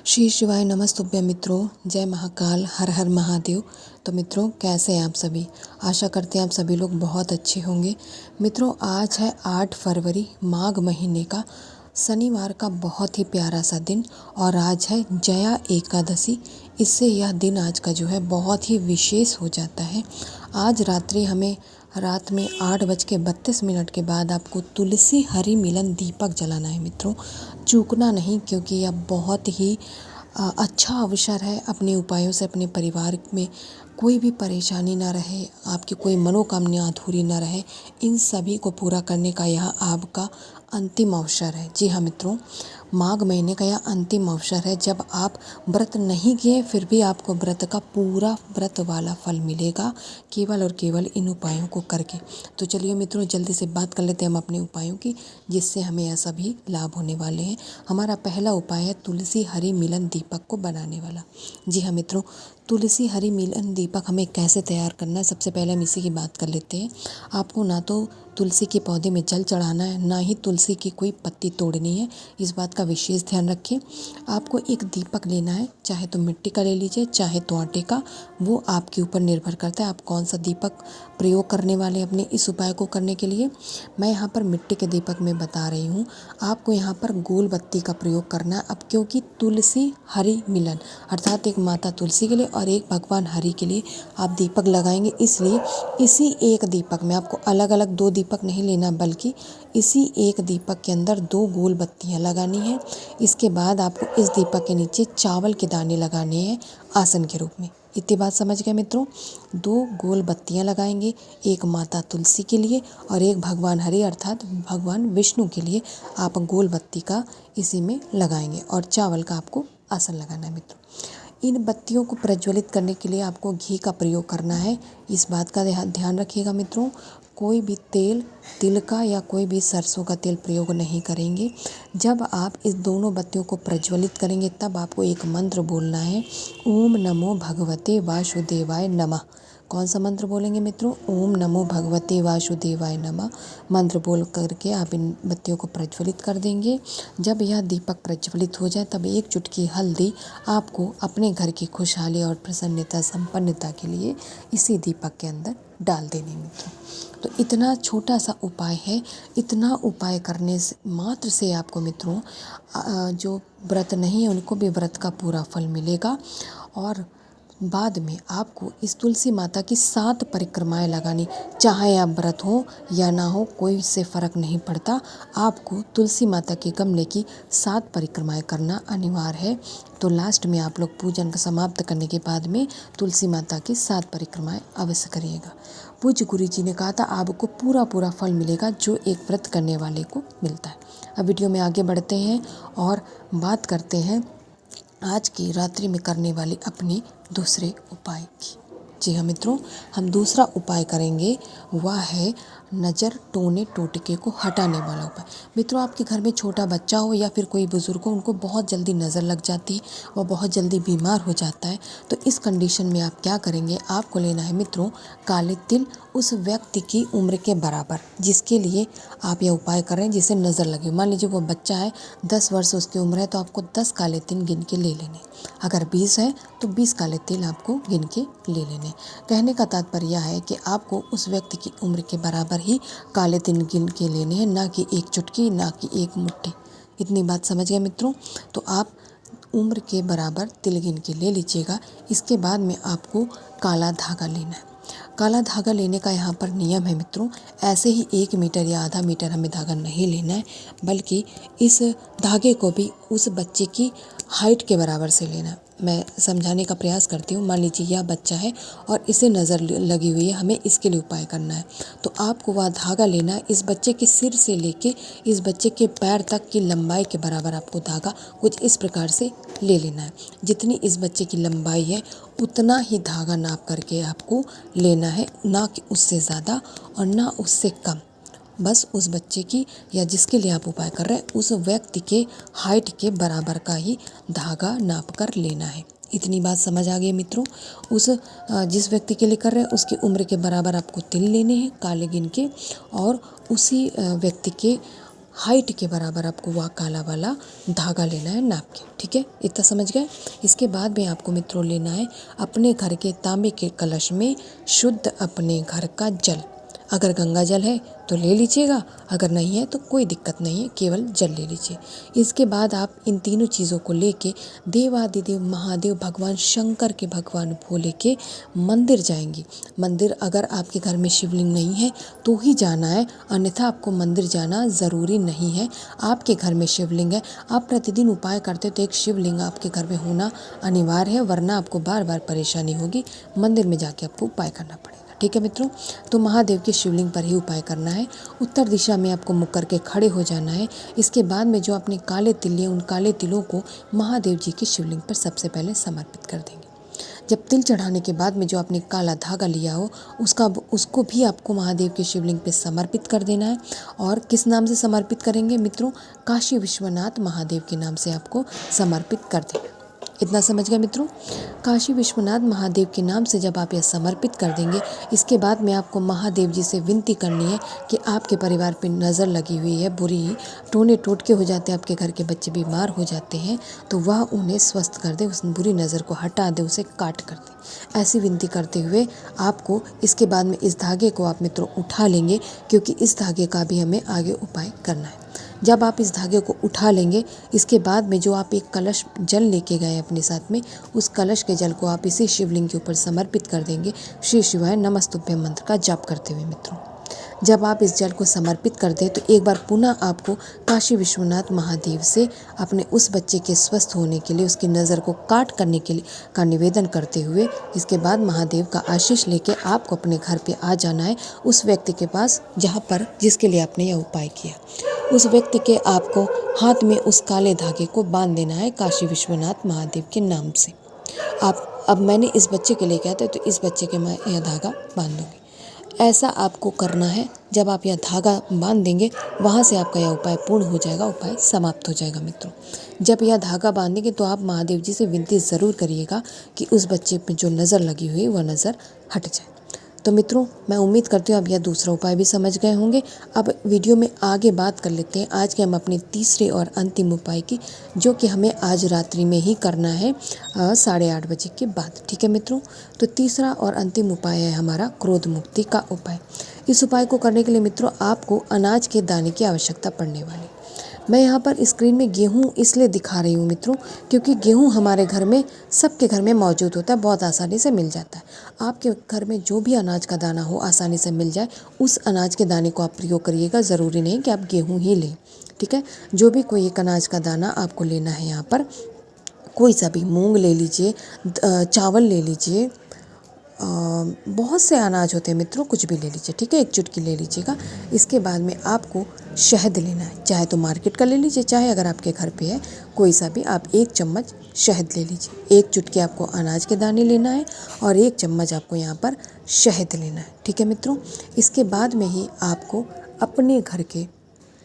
श्री शिवाय नमस्तुभ्यं मित्रों, जय महाकाल, हर हर महादेव। तो मित्रों, कैसे हैं आप सभी? आशा करते हैं आप सभी लोग बहुत अच्छे होंगे। मित्रों, आज है 8 फरवरी, माघ महीने का शनिवार का बहुत ही प्यारा सा दिन और आज है जया एकादशी। इससे यह दिन आज का जो है बहुत ही विशेष हो जाता है। आज रात में 8:32 के बाद आपको तुलसी हरि मिलन दीपक जलाना है मित्रों। चूकना नहीं, क्योंकि यह बहुत ही अच्छा अवसर है। अपने उपायों से अपने परिवार में कोई भी परेशानी ना रहे, आपकी कोई मनोकामना अधूरी ना रहे, इन सभी को पूरा करने का यह आपका अंतिम अवसर है। जी हाँ मित्रों, माघ महीने का यह अंतिम अवसर है जब आप व्रत नहीं किए फिर भी आपको व्रत का पूरा व्रत वाला फल मिलेगा, केवल और केवल इन उपायों को करके। तो चलिए मित्रों, जल्दी से बात कर लेते हैं हम अपने उपायों की, जिससे हमें यह सभी लाभ होने वाले हैं। हमारा पहला उपाय है तुलसी हरि मिलन दीपक को बनाने वाला। जी हाँ मित्रों, तुलसी हरि मिलन दीपक हमें कैसे तैयार करना है, सबसे पहले हम इसी की बात कर लेते हैं। आपको ना तो तुलसी के पौधे में जल चढ़ाना है, ना ही तुलसी की कोई पत्ती तोड़नी है। इस बात का विशेष ध्यान रखें। आपको एक दीपक लेना है, चाहे तो मिट्टी का ले लीजिए, चाहे तो आटे का, वो आपके ऊपर निर्भर करता है आप कौन सा दीपक प्रयोग करने वाले हैं अपने इस उपाय को करने के लिए। मैं यहाँ पर मिट्टी के दीपक में बता रही हूँ। आपको यहाँ पर गोल बत्ती का प्रयोग करना है। अब क्योंकि तुलसी हरि मिलन अर्थात एक माता तुलसी के लिए और एक भगवान हरि के लिए आप दीपक लगाएंगे, इसलिए इसी एक दीपक में आपको अलग अलग 2 दीपक नहीं लेना, बल्कि इसी एक दीपक के अंदर 2 गोल बत्तियाँ लगानी है। इसके बाद आपको इस दीपक के नीचे चावल के दाने लगाने हैं आसन के रूप में। इतनी बात समझ गए मित्रों? 2 गोल बत्तियाँ लगाएंगे, एक माता तुलसी के लिए और एक भगवान हरि अर्थात भगवान विष्णु के लिए आप गोल बत्ती का इसी में लगाएंगे और चावल का आपको आसन लगाना है मित्रों। इन बत्तियों को प्रज्वलित करने के लिए आपको घी का प्रयोग करना है। इस बात का ध्यान रखिएगा मित्रों, कोई भी तेल, तिल का या कोई भी सरसों का तेल प्रयोग नहीं करेंगे। जब आप इस दोनों बत्तियों को प्रज्वलित करेंगे तब आपको एक मंत्र बोलना है, ओम नमो भगवते वासुदेवाय नमः। कौन सा मंत्र बोलेंगे मित्रों? ओम नमो भगवते वासुदेवाय नमः मंत्र बोल करके आप इन बत्तियों को प्रज्वलित कर देंगे। जब यह दीपक प्रज्वलित हो जाए तब एक चुटकी हल्दी आपको अपने घर की खुशहाली और प्रसन्नता संपन्नता के लिए इसी दीपक के अंदर डाल देने मित्रों। तो इतना छोटा सा उपाय है। इतना उपाय करने से मात्र से आपको मित्रों जो व्रत नहीं है उनको भी व्रत का पूरा फल मिलेगा। और बाद में आपको इस तुलसी माता की 7 परिक्रमाएं लगानी, चाहे आप व्रत हो या ना हो, कोई इससे फ़र्क नहीं पड़ता। आपको तुलसी माता के गमले की 7 परिक्रमाएं करना अनिवार्य है। तो लास्ट में आप लोग पूजन का समाप्त करने के बाद में तुलसी माता की 7 परिक्रमाएं अवश्य करिएगा। पूज्य गुरु जी ने कहा था आपको पूरा फल मिलेगा जो एक व्रत करने वाले को मिलता है। अब वीडियो में आगे बढ़ते हैं और बात करते हैं आज की रात्रि में करने वाले अपने दूसरे उपाय की। जी हाँ मित्रों, हम दूसरा उपाय करेंगे, वह है नज़र टोने टोटके को हटाने वाला उपाय। मित्रों, आपके घर में छोटा बच्चा हो या फिर कोई बुज़ुर्ग हो, उनको बहुत जल्दी नज़र लग जाती है, वह बहुत जल्दी बीमार हो जाता है। तो इस कंडीशन में आप क्या करेंगे, आपको लेना है मित्रों काले तिल उस व्यक्ति की उम्र के बराबर जिसके लिए आप यह उपाय कर रहे हैं, जिसे नज़र लगे। मान लीजिए वो बच्चा है, 10 वर्ष उसकी उम्र है, तो आपको 10 काले तिल गिन के ले लेने। अगर 20 है तो 20 काले तिल आपको गिन के ले लेने। कहने का तात्पर्य यह है कि आपको उस व्यक्ति की उम्र के बराबर ही काले तिल गिन के लेने हैं, ना कि एक चुटकी, ना कि एक मुट्ठी। इतनी बात समझ गए मित्रों? तो आप उम्र के बराबर तिल गिन के ले लीजिएगा। इसके बाद में आपको काला धागा लेना है। काला धागा लेने का यहाँ पर नियम है मित्रों, ऐसे ही 1 मीटर या आधा मीटर हमें धागा नहीं लेना है, बल्कि इस धागे को भी उस बच्चे की हाइट के बराबर से लेना है। मैं समझाने का प्रयास करती हूँ। मान लीजिए यह बच्चा है और इसे नज़र लगी हुई है, हमें इसके लिए उपाय करना है। तो आपको वह धागा लेना है, इस बच्चे के सिर से लेके इस बच्चे के पैर तक की लंबाई के बराबर आपको धागा कुछ इस प्रकार से ले लेना है। जितनी इस बच्चे की लंबाई है उतना ही धागा नाप करके आपको लेना है, ना कि उससे ज़्यादा और ना उससे कम। बस उस बच्चे की या जिसके लिए आप उपाय कर रहे हैं उस व्यक्ति के हाइट के बराबर का ही धागा नाप कर लेना है। इतनी बात समझ आ गई मित्रों? उस जिस व्यक्ति के लिए कर रहे हैं उसकी उम्र के बराबर आपको तिल लेने हैं काले गिन के, और उसी व्यक्ति के हाइट के बराबर आपको वह काला वाला धागा लेना है नाप के। ठीक है, इतना समझ गए। इसके बाद में आपको मित्रों लेना है अपने घर के तांबे के कलश में शुद्ध अपने घर का जल। अगर गंगा जल है तो ले लीजिएगा, अगर नहीं है तो कोई दिक्कत नहीं है, केवल जल ले लीजिए। इसके बाद आप इन तीनों चीज़ों को लेके देवादिदेव महादेव भगवान शंकर के भगवान भोले के मंदिर जाएंगी। मंदिर अगर आपके घर में शिवलिंग नहीं है तो ही जाना है, अन्यथा आपको मंदिर जाना ज़रूरी नहीं है। आपके घर में शिवलिंग है, आप प्रतिदिन उपाय करते तो एक शिवलिंग आपके घर में होना अनिवार्य है, वरना आपको बार बार परेशानी होगी। मंदिर में जाके आपको उपाय करना पड़ेगा। ठीक है मित्रों, तो महादेव के शिवलिंग पर ही उपाय करना है। उत्तर दिशा में आपको मुख करके खड़े हो जाना है। इसके बाद में जो अपने काले तिल लिए उन काले तिलों को महादेव जी के शिवलिंग पर सबसे पहले समर्पित कर देंगे। जब तिल चढ़ाने के बाद में जो आपने काला धागा लिया हो उसको भी आपको महादेव के शिवलिंग पे समर्पित कर देना है। और किस नाम से समर्पित करेंगे मित्रों? काशी विश्वनाथ महादेव के नाम से आपको समर्पित कर देना है। इतना समझ गए मित्रों? काशी विश्वनाथ महादेव के नाम से जब आप यह समर्पित कर देंगे, इसके बाद में आपको महादेव जी से विनती करनी है कि आपके परिवार पे नज़र लगी हुई है बुरी, टोने टोटके हो जाते हैं, आपके घर के बच्चे बीमार हो जाते हैं, तो वह उन्हें स्वस्थ कर दे, उस बुरी नज़र को हटा दे, उसे काट कर दे। ऐसी विनती करते हुए आपको इसके बाद में इस धागे को आप मित्रों उठा लेंगे, क्योंकि इस धागे का भी हमें आगे उपाय करना है। जब आप इस धागे को उठा लेंगे, इसके बाद में जो आप एक कलश जल लेके गए अपने साथ में, उस कलश के जल को आप इसी शिवलिंग के ऊपर समर्पित कर देंगे, श्री शिवाय नमस्तुभ्यं मंत्र का जाप करते हुए मित्रों। जब आप इस जल को समर्पित कर दें तो एक बार पुनः आपको काशी विश्वनाथ महादेव से अपने उस बच्चे के स्वस्थ होने के लिए, उसकी नज़र को काट करने के लिए का निवेदन करते हुए, इसके बाद महादेव का आशीष लेके आपको अपने घर पे आ जाना है, उस व्यक्ति के पास जिसके लिए आपने यह उपाय किया। उस व्यक्ति के आपको हाथ में उस काले धागे को बांध देना है काशी विश्वनाथ महादेव के नाम से। अब मैंने इस बच्चे के लिए कहते तो इस बच्चे के मैं यह धागा बांध दूंगी। ऐसा आपको करना है। जब आप यह धागा बांध देंगे, वहाँ से आपका यह उपाय पूर्ण हो जाएगा, उपाय समाप्त हो जाएगा मित्रों। जब यह धागा बांधेंगे तो आप महादेव जी से विनती ज़रूर करिएगा कि उस बच्चे पे जो नज़र लगी हुई है वह नज़र हट जाए। तो मित्रों, मैं उम्मीद करती हूँ अब यह दूसरा उपाय भी समझ गए होंगे। अब वीडियो में आगे बात कर लेते हैं आज के हम अपने तीसरे और अंतिम उपाय की, जो कि हमें आज रात्रि में ही करना है 8:30 बजे के बाद। ठीक है मित्रों, तो तीसरा और अंतिम उपाय है हमारा क्रोध मुक्ति का उपाय। इस उपाय को करने के लिए मित्रों आपको अनाज के दाने की आवश्यकता पड़ने वाली। मैं यहाँ पर स्क्रीन में गेहूँ इसलिए दिखा रही हूँ मित्रों, क्योंकि गेहूँ हमारे घर में, सबके घर में मौजूद होता है, बहुत आसानी से मिल जाता है। आपके घर में जो भी अनाज का दाना हो आसानी से मिल जाए, उस अनाज के दाने को आप प्रयोग करिएगा। ज़रूरी नहीं कि आप गेहूँ ही लें। ठीक है, जो भी कोई एक अनाज का दाना आपको लेना है, यहाँ पर कोई सा भी, मूँग ले लीजिए, चावल ले लीजिए, बहुत से अनाज होते हैं मित्रों, कुछ भी ले लीजिए। ठीक है, एक चुटकी ले लीजिएगा। इसके बाद में आपको शहद लेना है, चाहे तो मार्केट का ले लीजिए, चाहे अगर आपके घर पे है कोई सा भी, आप 1 चम्मच शहद ले लीजिए। 1 चुटकी आपको अनाज के दाने लेना है और 1 चम्मच आपको यहाँ पर शहद लेना है। ठीक है मित्रों, इसके बाद में ही आपको अपने घर के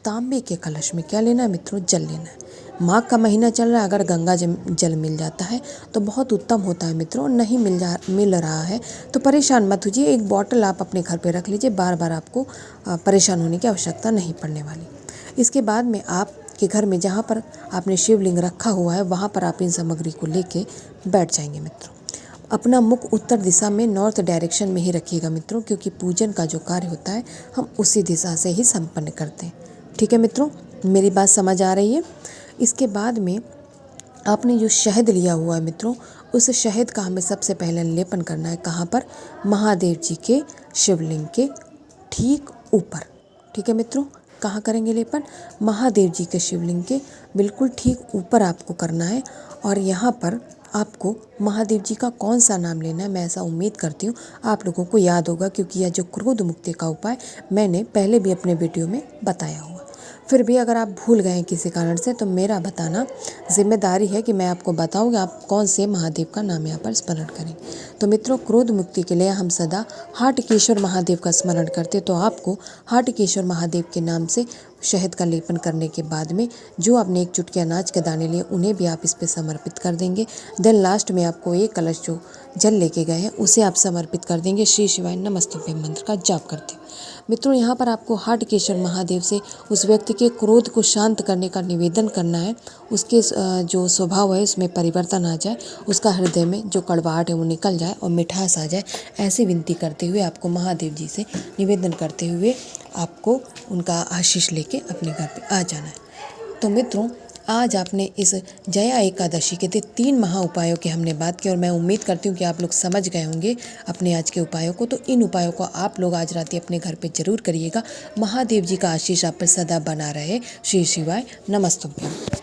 तांबे के कलश में क्या लेना है मित्रों? जल लेना है। माघ का महीना चल रहा है, अगर गंगा जल मिल जाता है तो बहुत उत्तम होता है मित्रों। नहीं मिल रहा है तो परेशान मत होइए, एक बॉटल आप अपने घर पे रख लीजिए, बार बार आपको परेशान होने की आवश्यकता नहीं पड़ने वाली। इसके बाद में आपके घर में जहाँ पर आपने शिवलिंग रखा हुआ है, वहाँ पर आप इन सामग्री को लेके बैठ जाएंगे मित्रों। अपना मुख उत्तर दिशा में, नॉर्थ डायरेक्शन में ही रखिएगा मित्रों, क्योंकि पूजन का जो कार्य होता है हम उसी दिशा से ही संपन्न करते हैं। ठीक है मित्रों, मेरी बात समझ आ रही है? इसके बाद में आपने जो शहद लिया हुआ है मित्रों, उस शहद का हमें सबसे पहले लेपन करना है। कहाँ पर? महादेव जी के शिवलिंग के ठीक ऊपर। ठीक है मित्रों, कहाँ करेंगे लेपन? महादेव जी के शिवलिंग के बिल्कुल ठीक ऊपर आपको करना है। और यहाँ पर आपको महादेव जी का कौन सा नाम लेना है, मैं ऐसा उम्मीद करती हूँ आप लोगों को याद होगा, क्योंकि यह जो क्रोध मुक्ति का उपाय मैंने पहले भी अपने वीडियो में बताया हुआ। फिर भी अगर आप भूल गए किसी कारण से, तो मेरा बताना जिम्मेदारी है कि मैं आपको बताऊँगी आप कौन से महादेव का नाम यहाँ पर स्मरण करें। तो मित्रों, क्रोध मुक्ति के लिए हम सदा हाटकेश्वर महादेव का स्मरण करते, तो आपको हाटकेश्वर महादेव के नाम से शहद का लेपन करने के बाद में जो आपने एक चुटकी अनाज के दाने लिए उन्हें भी आप इस पे समर्पित कर देंगे। देन लास्ट में आपको एक कलश जो जल लेके गए हैं उसे आप समर्पित कर देंगे। श्री शिवाय नमस्तुभ्यम मंत्र का जाप करते हुए मित्रों, यहाँ पर आपको हाटकेश्वर महादेव से उस व्यक्ति के क्रोध को शांत करने का निवेदन करना है। उसके जो स्वभाव है उसमें परिवर्तन आ जाए, उसका हृदय में जो कड़वाहट है वो निकल जाए और मिठास आ जाए, ऐसी विनती करते हुए आपको महादेव जी से निवेदन करते हुए आपको उनका आशीष लेके अपने घर पे आ जाना है। तो मित्रों, आज आपने इस जया एकादशी के 3 महा उपायों की हमने बात की और मैं उम्मीद करती हूँ कि आप लोग समझ गए होंगे अपने आज के उपायों को। तो इन उपायों को आप लोग आज रात अपने घर पे जरूर करिएगा। महादेव जी का आशीष आप पर सदा बना रहे। श्री शिवाय नमस्तुभ्यम।